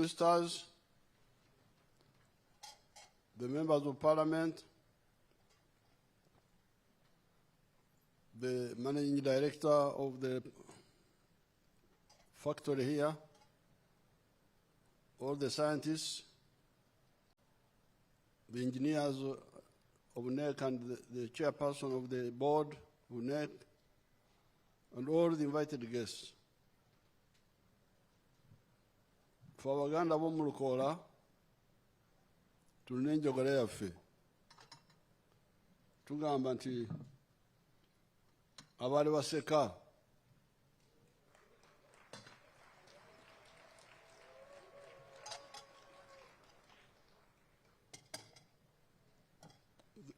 visitors, the members of parliament, the managing director of the factory here, all the scientists, the engineers of NEC and the chairperson of the board of NEC, and all the invited guests. For abaganda b'omu Lukola, tulina enjogera yaffe. Tugamba nti abaali baseka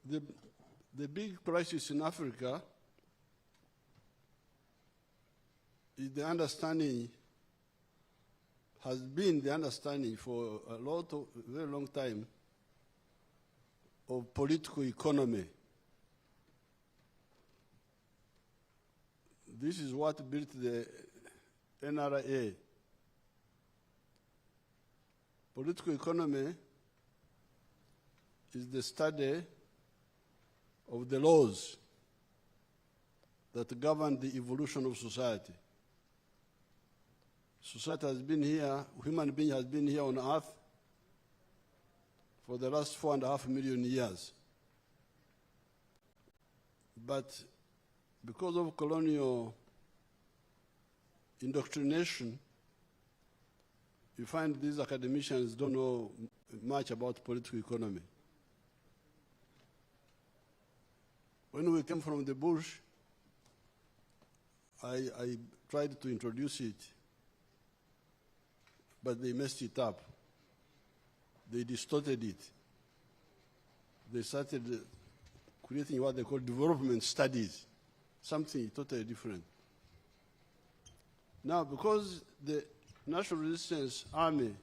the big crisis in Africa is the understanding, has been the understanding for a very long time of political economy. This is what built the NRA. Political economy is the study of the laws that govern the evolution of society. Society has been here, human being has been here on earth for the last 4.5 million years. But because of colonial indoctrination, you find these academicians don't know much about political economy. When we came from the bush, I tried to introduce it, but they messed it up. They distorted it. They started creating what they call development studies, something totally different. Now, because the National Resistance Army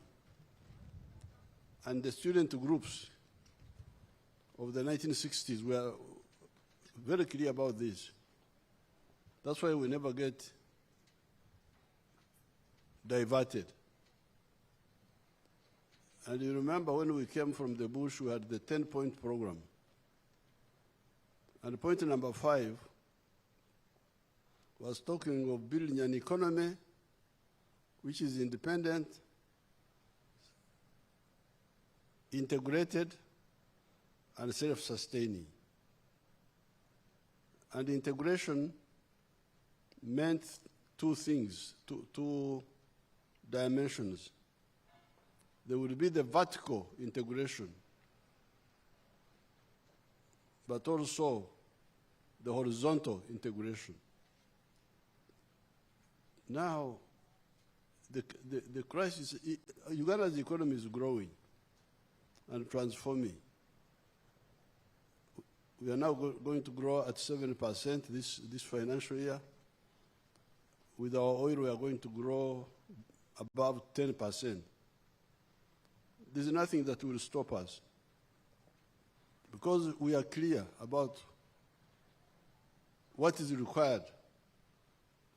and the student groups of the 1960s were very clear about this. That's why we never get diverted. And you remember when we came from the bush, we had the 10-point program. And point number 5 was talking of building an economy which is independent, integrated, and self-sustaining. And integration meant two things, two dimensions. There would be the vertical integration, but also the horizontal integration. Now, the crisis, Uganda's economy is growing and transforming. We are now going to grow at 7% this financial year. With our oil, we are going to grow above 10%. There's nothing that will stop us because we are clear about what is required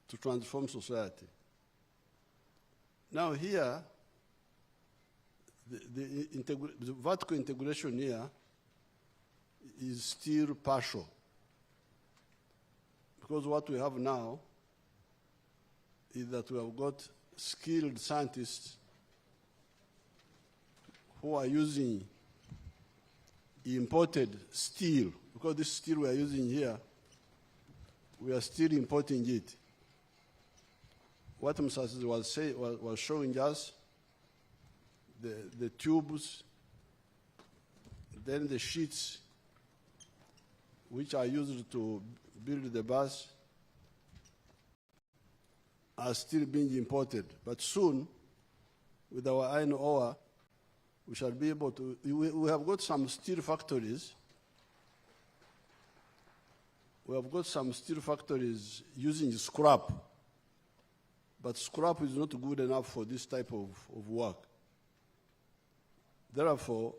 to transform society. Now here, the vertical integration here is still partial, because what we have now is that we have got skilled scientists who are using imported steel, because this steel we are using here, we are still importing it. What Museveni was showing us, the tubes, then the sheets which are used to build the bus are still being imported. But soon, with our iron ore, we shall be able to, we have got some steel factories. We have got some steel factories using scrap, but scrap is not good enough for this type of work. Therefore,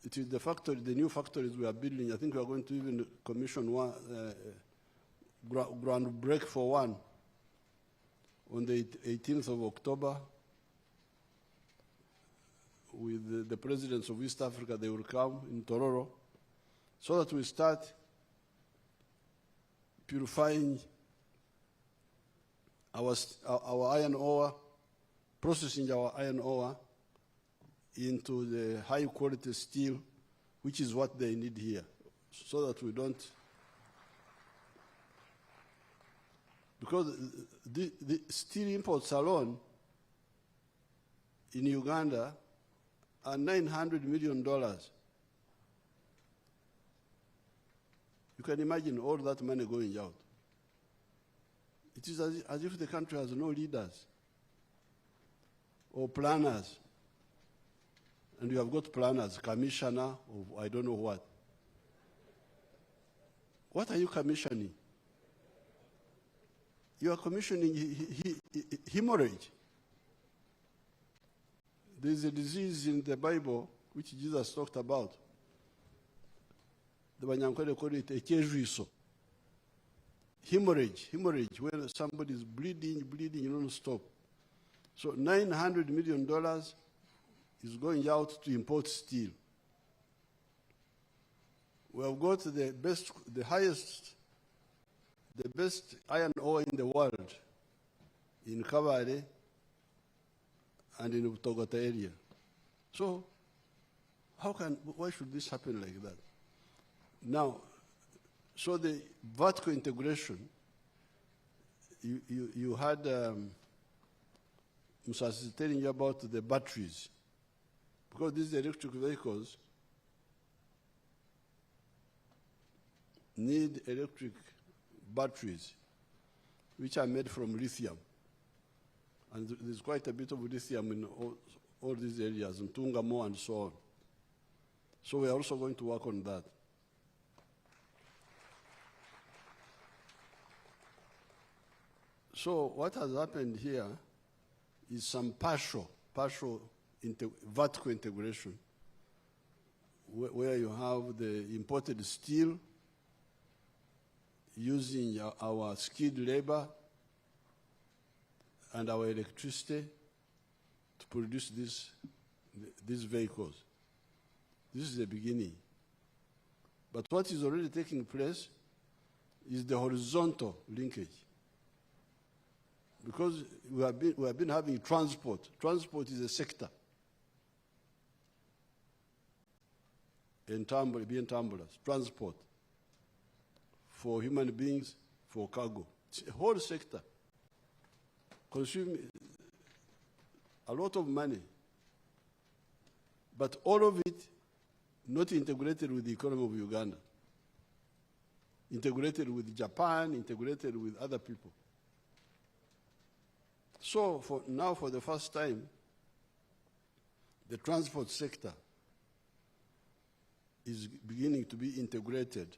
it is the new factories we are building. I think we are going to even commission one, ground break for one on the 18th of October. with the presidents of East Africa. They will come in Tororo so that we start purifying our iron ore, processing our iron ore into the high quality steel, which is what they need here, so that we don't, because the steel imports alone in Uganda are $900 million. You can imagine all that money going out. It is as if the country has no leaders or planners. And you have got planners, commissioner, or I don't know what. What are you commissioning? You are commissioning hemorrhage. There is a disease in the Bible which Jesus talked about. The Banyankole call it ekejuiso. Hemorrhage, where somebody is bleeding, you don't stop. So $900 million is going out to import steel. We have got the best iron ore in the world in Kabale and in the Togota area. So why should this happen like that? Now, so the vertical integration, you had Museveni telling you about the batteries. Because these electric vehicles need electric batteries, which are made from lithium. And there's quite a bit of lithium in all these areas, in Tungamo and so on. So we are also going to work on that. So what has happened here is some partial vertical integration, where you have the imported steel using our skilled labor and our electricity to produce these vehicles. This is the beginning. But what is already taking place is the horizontal linkage. Because we have been having transport. Transport is a sector. Being transport for human beings, for cargo. It's a whole sector. Consuming a lot of money. But all of it not integrated with the economy of Uganda. Integrated with Japan, integrated with other people. So for the first time, the transport sector is beginning to be integrated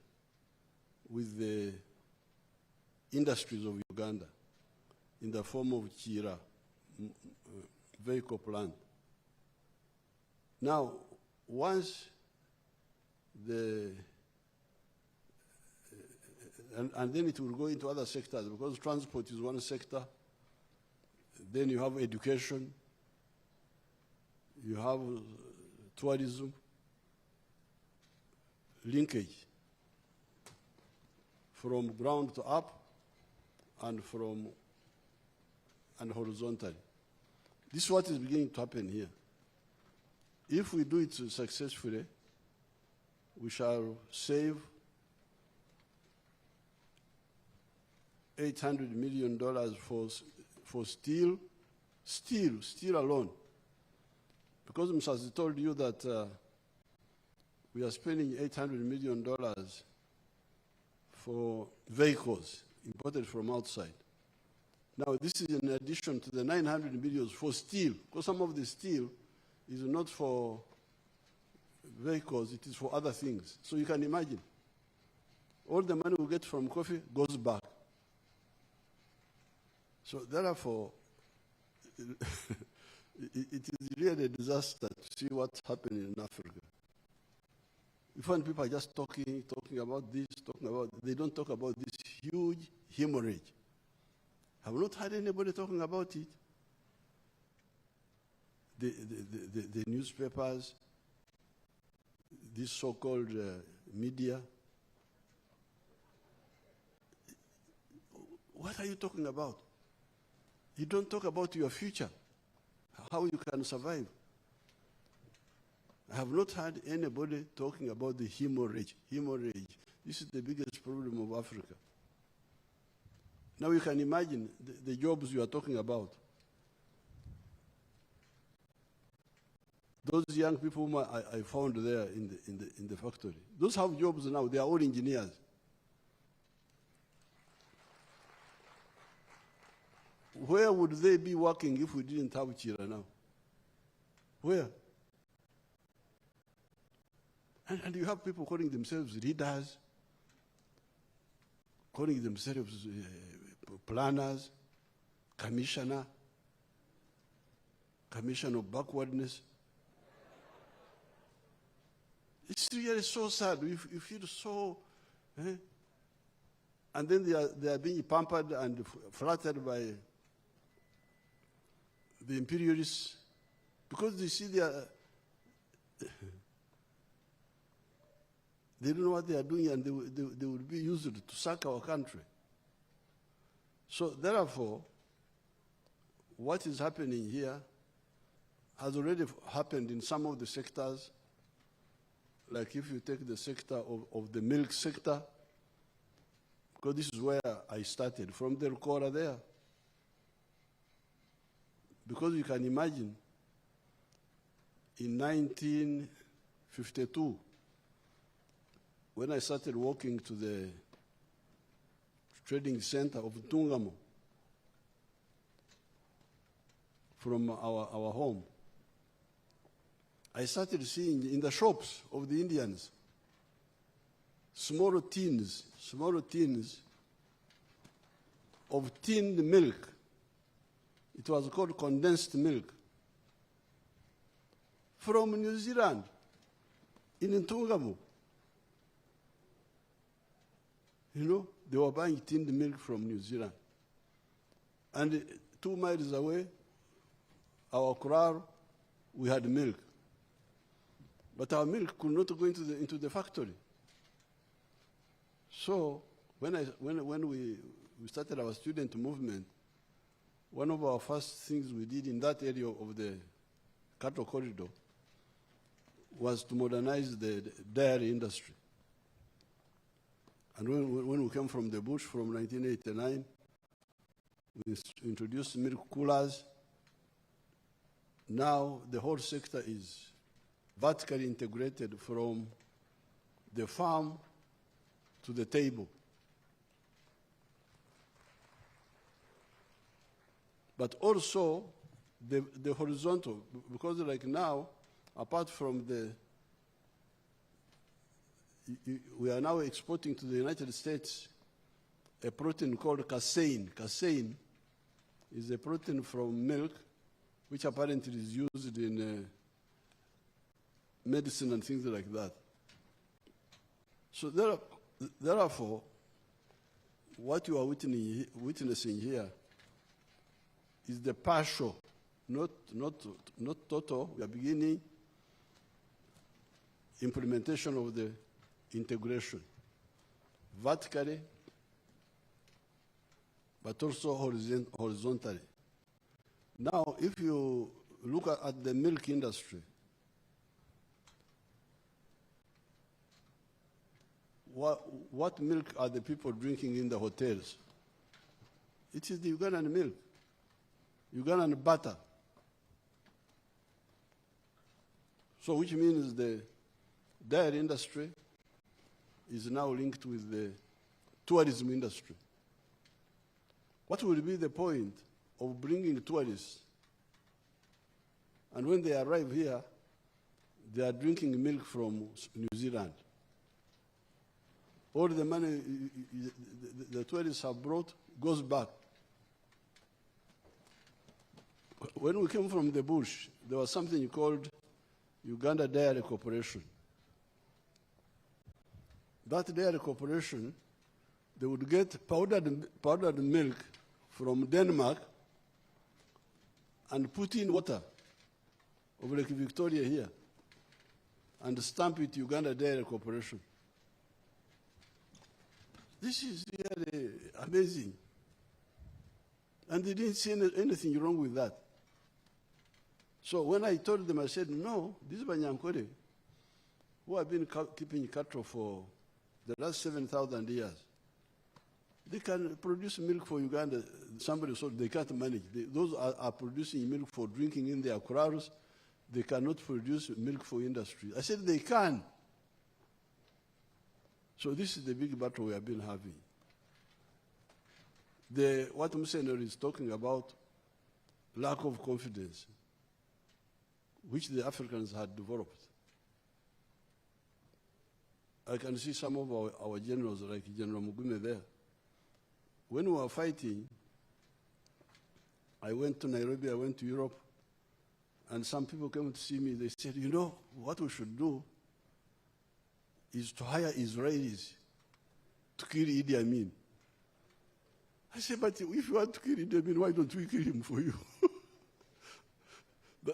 with the industries of Uganda in the form of Kiira vehicle plant. Now, once and then it will go into other sectors, because transport is one sector. Then you have education, you have tourism, linkage from ground to up and horizontally. This is what is beginning to happen here. If we do it successfully, we shall save $800 million for steel alone. Because Museveni told you that we are spending $800 million for vehicles imported from outside. Now, this is in addition to the $900 million for steel, because some of the steel is not for vehicles, it is for other things. So you can imagine, all the money we get from coffee goes back. So therefore, it is really a disaster to see what's happening in Africa. If when people are just talking about this, they don't talk about this huge hemorrhage. Have not heard anybody talking about it. the newspapers, this so-called media. What are you talking about? You don't talk about your future, how you can survive. I have not heard anybody talking about the hemorrhage. Hemorrhage. This is the biggest problem of Africa. Now you can imagine the jobs you are talking about. Those young people whom I found there in the factory, those have jobs now. They are all engineers. Where would they be working if we didn't have Kiira now? Where? And you have people calling themselves leaders, calling themselves planners, commissioner of backwardness. It's really so sad. You feel so, and then they are being pampered and flattered by the imperialists because they see they don't know what they are doing, and they will be used to sack our country. So therefore, what is happening here has already happened in some of the sectors. Like if you take the sector of the milk sector, because this is where I started, from the Rukora there. Because you can imagine, in 1952, when I started walking to the trading center of Tungamo from our home, I started seeing in the shops of the Indians small tins of tinned milk. It was called condensed milk from New Zealand in Tungamo. You know, they were buying tinned milk from New Zealand. And 2 miles away, our Kuraro, we had milk. But our milk could not go into the factory. So when we started our student movement, one of our first things we did in that area of the cattle corridor was to modernize the dairy industry. And when we came from the bush from 1989, we introduced milk coolers. Now the whole sector is vertically integrated from the farm to the table. But also the horizontal, because like now, apart from we are now exporting to the United States a protein called casein. Casein is a protein from milk, which apparently is used in medicine and things like that. So therefore, what you are witnessing here is the partial, not total. We are beginning implementation of the integration, vertically, but also horizontally. Now, if you look at the milk industry, what milk are the people drinking in the hotels? It is the Ugandan milk, Ugandan butter. So which means the dairy industry is now linked with the tourism industry. What will be the point of bringing tourists? And when they arrive here, they are drinking milk from New Zealand. All the money the tourists have brought goes back. When we came from the bush, there was something called Uganda Dairy Corporation. That dairy corporation, they would get powdered milk from Denmark and put in water of Lake Victoria here and stamp it Uganda Dairy Corporation. This is really amazing. And they didn't see anything wrong with that. So when I told them, I said, no, these Banyankore, who have been keeping cattle for the last 7,000 years, they can produce milk for Uganda. Somebody said they can't manage. Those are producing milk for drinking in their kraals. They cannot produce milk for industry. I said they can. So this is the big battle we have been having. What Museveni is talking about, lack of confidence, which the Africans had developed. I can see some of our generals, like General Mugume there. When we were fighting, I went to Nairobi, I went to Europe, and some people came to see me. They said, you know, what we should do is to hire Israelis to kill Idi Amin. I said, but if you want to kill Idi Amin, why don't we kill him for you?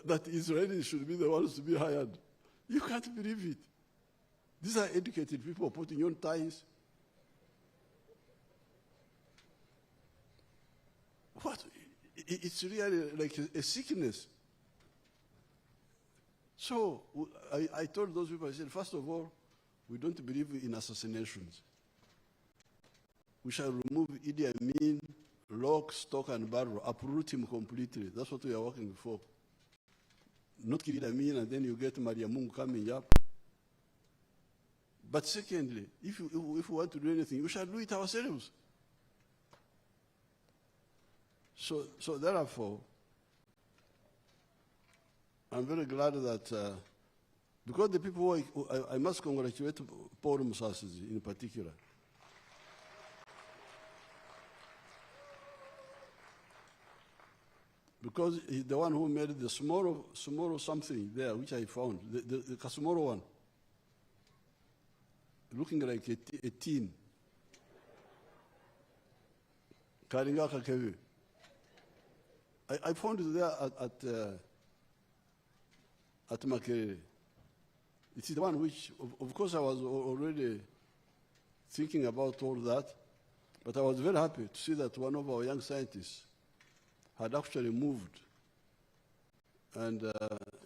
that Israelis should be the ones to be hired. You can't believe it. These are educated people putting on ties. What? It's really like a sickness. So I told those people, I said, first of all, we don't believe in assassinations. We shall remove Idi Amin, lock, stock, and barrel, uproot him completely. That's what we are working for. Not kill Idi Amin, and then you get Maria Mungu coming up. But secondly, if we want to do anything, we shall do it ourselves. So therefore, I'm very glad that, because the people who I must congratulate Paul Museveni in particular. Because he's the one who made the Somoro something there, which I found, the Kasumoro one, looking like a teen. Karingaka Kevi. I found it there at Makerere. It is the one which, of course, I was already thinking about all that, but I was very happy to see that one of our young scientists had actually moved. And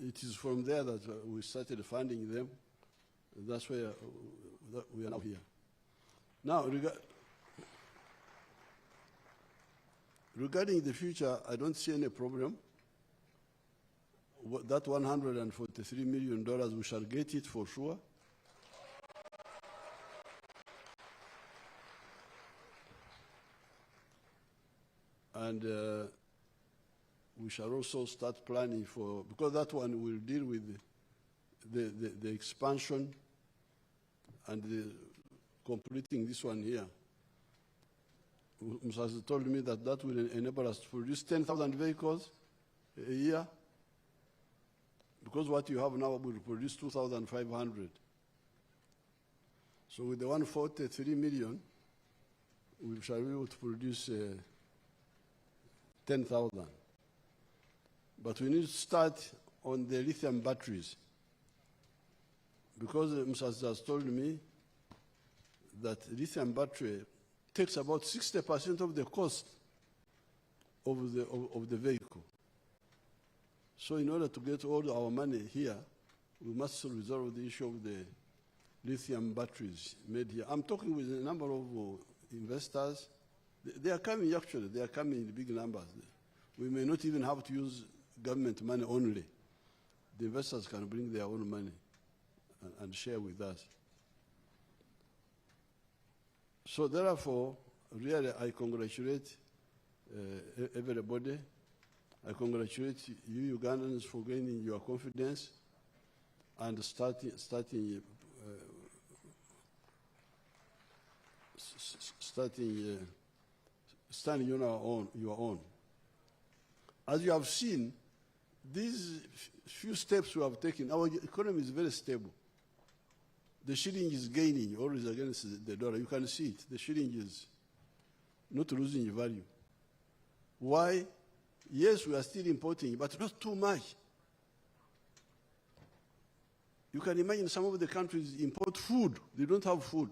it is from there that we started funding them. That's where we are now here. Now, regarding the future, I don't see any problem. That $143 million, we shall get it for sure. And we shall also start planning for, because that one will deal with the expansion and completing this one here. Museveni told me that will enable us to produce 10,000 vehicles a year, because what you have now will produce 2,500. So with the 143 million, we shall be able to produce 10,000. But we need to start on the lithium batteries, because Museveni has told me that lithium battery takes about 60% of the cost of the vehicle. So in order to get all our money here, we must resolve the issue of the lithium batteries made here. I'm talking with a number of investors. They are coming, actually. They are coming in big numbers. We may not even have to use government money only. The investors can bring their own money and share with us. So therefore, really, I congratulate everybody. I congratulate you Ugandans for gaining your confidence and standing on your own. As you have seen, these few steps we have taken, our economy is very stable. The shilling is gaining always against the dollar. You can see it. The shilling is not losing value. Why? Yes, we are still importing, but not too much. You can imagine some of the countries import food. They don't have food.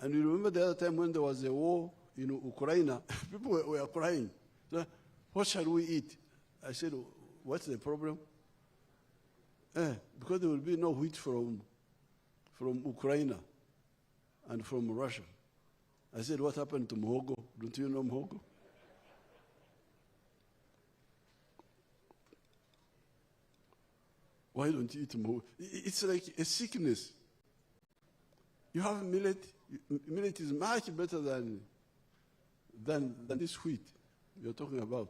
And you remember the other time when there was a war in Ukraine, people were crying. So, what shall we eat? I said, what's the problem? Because there will be no wheat from Ukraine and from Russia. I said, what happened to muhogo? Don't you know muhogo? Why don't you eat muhogo? It's like a sickness. You have millet. Millet is much better than this wheat you're talking about.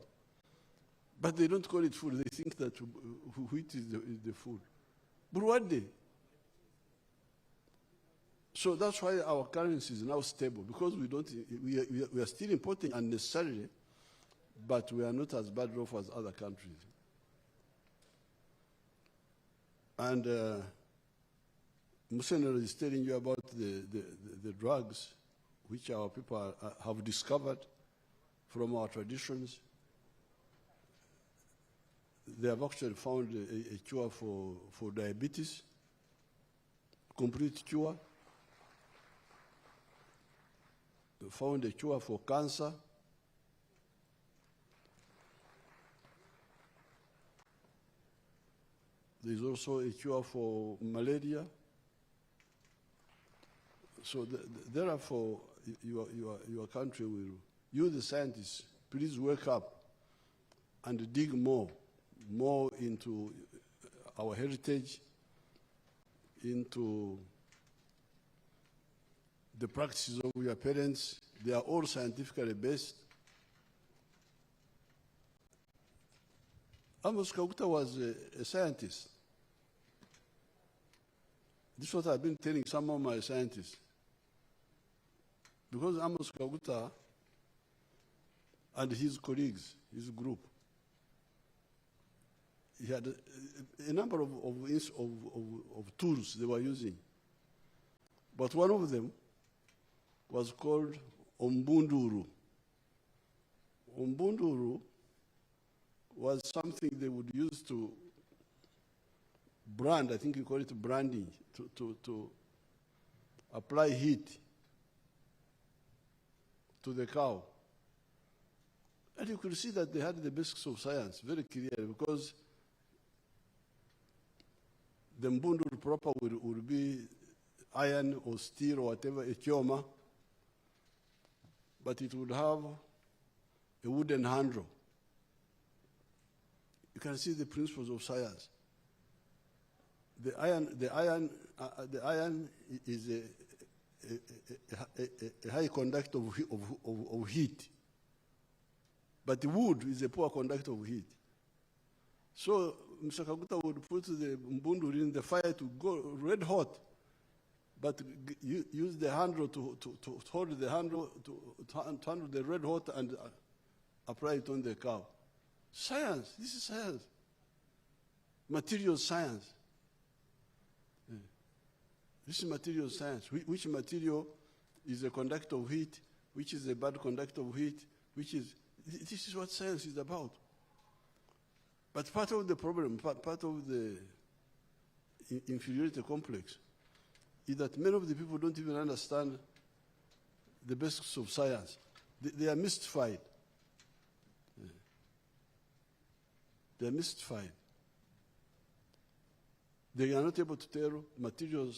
But they don't call it food. They think that wheat is the food. But what day? So that's why our currency is now stable, because we are still importing unnecessarily, but we are not as bad off as other countries. And Museveni is telling you about the drugs which our people have discovered from our traditions. They have actually found a cure for diabetes, complete cure. They found a cure for cancer. There is also a cure for malaria. So therefore, your country will, you the scientists, please wake up and dig more into our heritage, into the practices of your parents. They are all scientifically based. Amos Kaguta was a scientist. This is what I've been telling some of my scientists. Because Amos Kaguta and his colleagues, his group, he had a number of tools they were using. But one of them was called Ombunduru. Ombunduru was something they would use to brand, I think you call it branding, to apply heat to the cow. And you could see that they had the basics of science very clearly, because the mbundur proper would be iron or steel or whatever, a kyoma, but it would have a wooden handle. You can see the principles of science. The iron is a high conductor of heat, but the wood is a poor conductor of heat. So Mr. Kaguta would put the mbundur in the fire to go red hot, but use the handle to hold the handle, to handle the red hot and apply it on the cow. Science, this is science. Material science. This is material science. Which material is a conductor of heat, which is a bad conductor of heat, this is what science is about. But part of the problem, part of the inferiority complex, is that many of the people don't even understand the basics of science. They are mystified. They are mystified. They are not able to tell material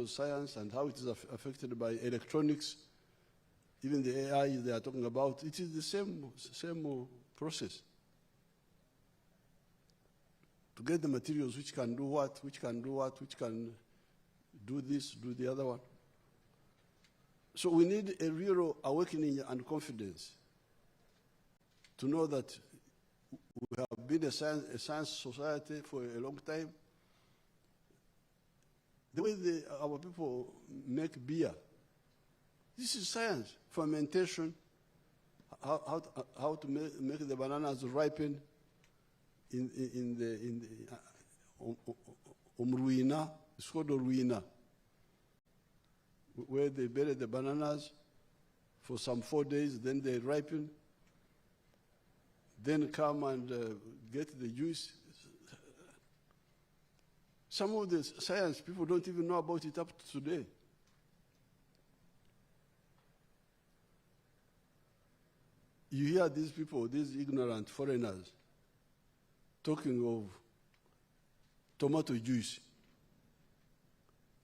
science and how it is affected by electronics, even the AI they are talking about. It is the same process. To get the materials which can do what, which can do this, do the other one. So we need a real awakening and confidence to know that we have been a science society for a long time. The way our people make beer, this is science. Fermentation, how to make the bananas ripen in the ruina. It's called ruina, where they bury the bananas for some 4 days, then they ripen, then come and get the juice. Some of the science people don't even know about it up to today. You hear these people, these ignorant foreigners, talking of tomato juice.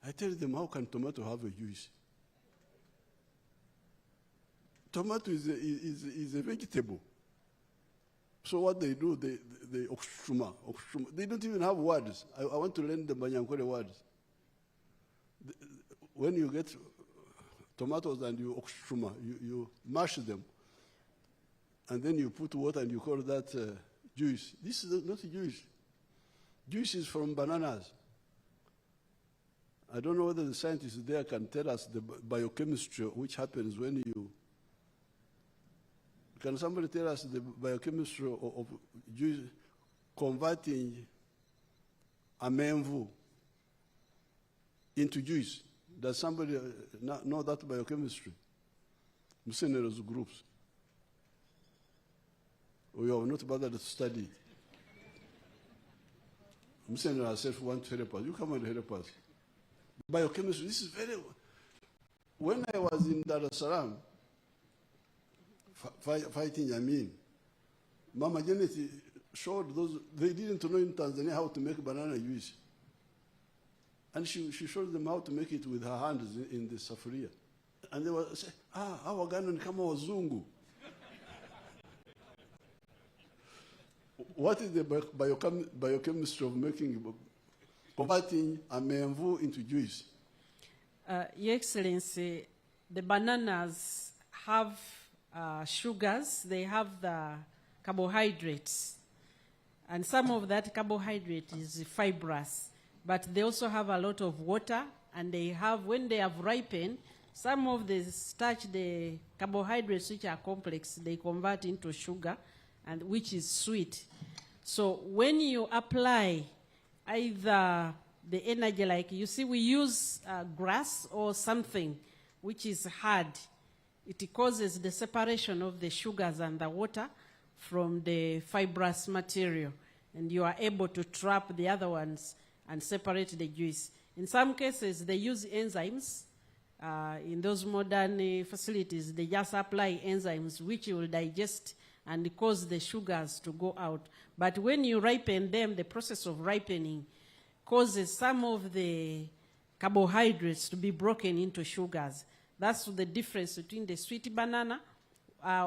I tell them, how can tomato have a juice? Tomato is a vegetable. So what they do, they okshuma. They don't even have words. I want to learn the Banyankore words. When you get tomatoes and you okshuma, you mash them, and then you put water and you call that juice. This is not juice. Juice is from bananas. I don't know whether the scientists there can tell us the biochemistry which happens when you... Can somebody tell us the biochemistry of juice converting amenvu into juice? Does somebody know that biochemistry? Museveni's groups. We have not bothered to study it. Museveni herself wants to help us. You come and help us. Biochemistry, this is very... When I was in Dar es Salaam, fighting Yamin, Mama Janet showed those... They didn't know in Tanzania how to make banana juice. And she showed them how to make it with her hands in the sufuria. And they were saying, hawa Ghana ni kama wazungu. What is the biochemistry of converting amenvu into juice? Your Excellency, the bananas have sugars, they have the carbohydrates. And some of that carbohydrate is fibrous. But they also have a lot of water, and they have, when they have ripened, some of the starch, the carbohydrates which are complex, they convert into sugar, and which is sweet. So when you apply either the energy, like you see, we use grass or something which is hard. It causes the separation of the sugars and the water from the fibrous material, and you are able to trap the other ones and separate the juice. In some cases, they use enzymes. In those modern facilities, they just apply enzymes which will digest and cause the sugars to go out. But when you ripen them, the process of ripening causes some of the carbohydrates to be broken into sugars. That's the difference between the sweet banana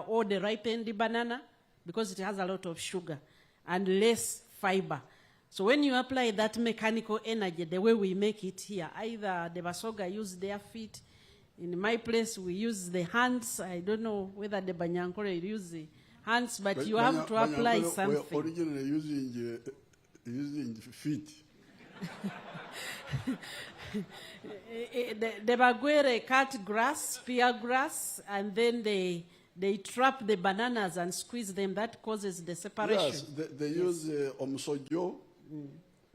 or the ripened banana, because it has a lot of sugar and less fiber. So when you apply that mechanical energy, the way we make it here, either the Basoga use their feet. In my place, we use the hands. I don't know whether the Banyankore use the hands, but you have to apply something. We're originally using feet. The Bagwere cut grass, spear grass, and then they trap the bananas and squeeze them. That causes the separation. Yes, they use omsojo.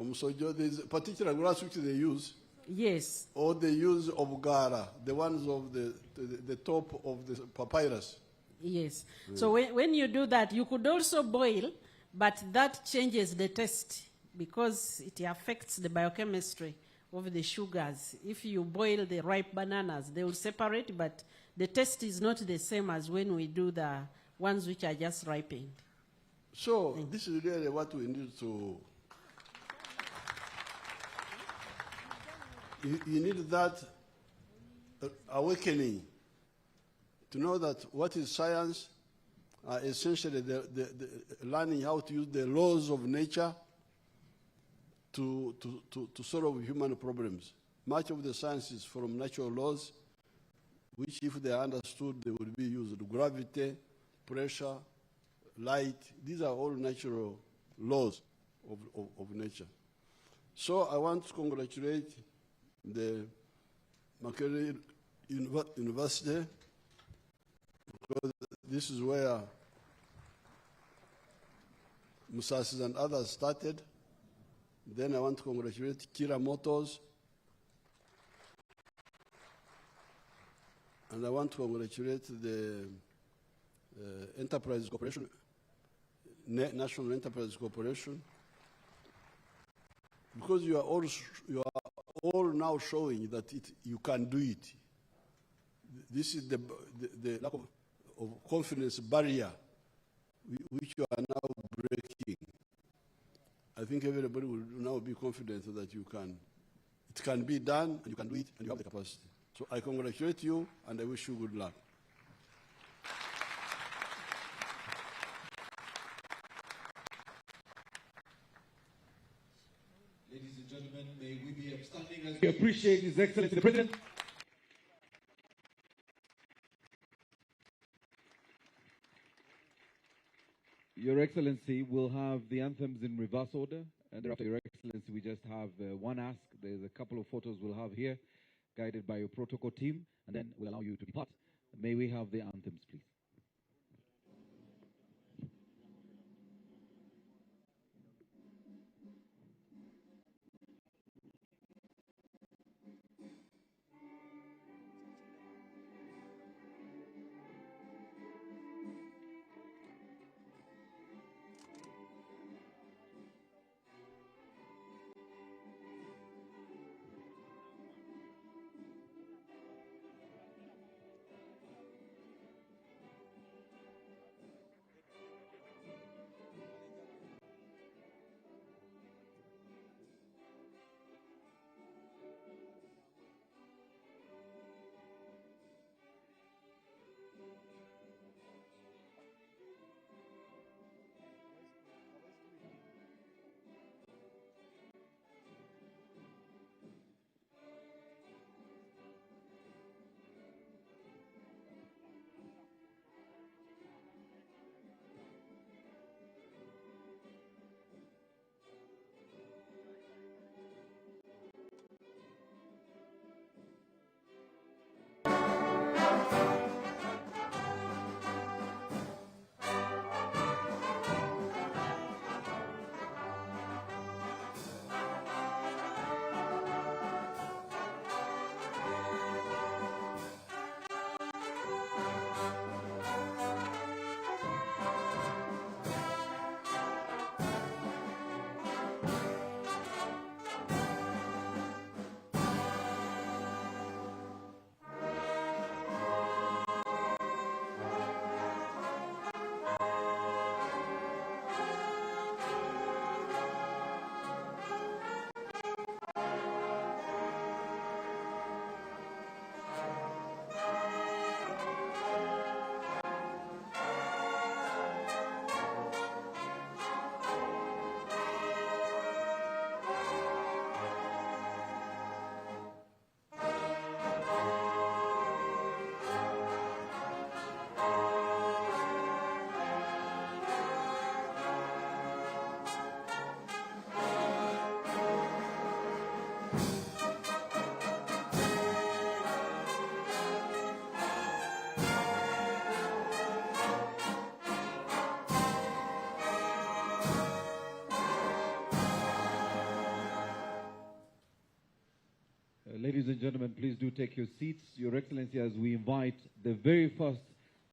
Omsojo, there's a particular grass which they use. Yes. Or they use obugara, the ones of the top of the papyrus. Yes. So when you do that, you could also boil, but that changes the taste because it affects the biochemistry of the sugars. If you boil the ripe bananas, they will separate, but the taste is not the same as when we do the ones which are just ripened. So this is really what we need to... You need that awakening to know that what is science, essentially the learning how to use the laws of nature to solve human problems. Much of the science is from natural laws, which if they are understood, they will be used. Gravity, pressure, light, these are all natural laws of nature. So I want to congratulate the Makerere University, because this is where Musasi and others started. Then I want to congratulate Kiira Motors, and I want to congratulate the Enterprise Corporation, National Enterprise Corporation, because you are all now showing that you can do it. This is the lack of confidence barrier which you are now breaking. I think everybody will now be confident that it can be done, and you can do it, and you have the capacity. So I congratulate you, and I wish you good luck. Ladies and gentlemen, may we be upstanding as we appreciate His Excellency the President. Your Excellency will have the anthems in reverse order, and thereafter, Your Excellency, we just have one ask. There's a couple of photos we'll have here, guided by your protocol team, and then we'll allow you to depart. May we have the anthems, please? Ladies and gentlemen, please do take your seats. Your Excellency, as we invite the very first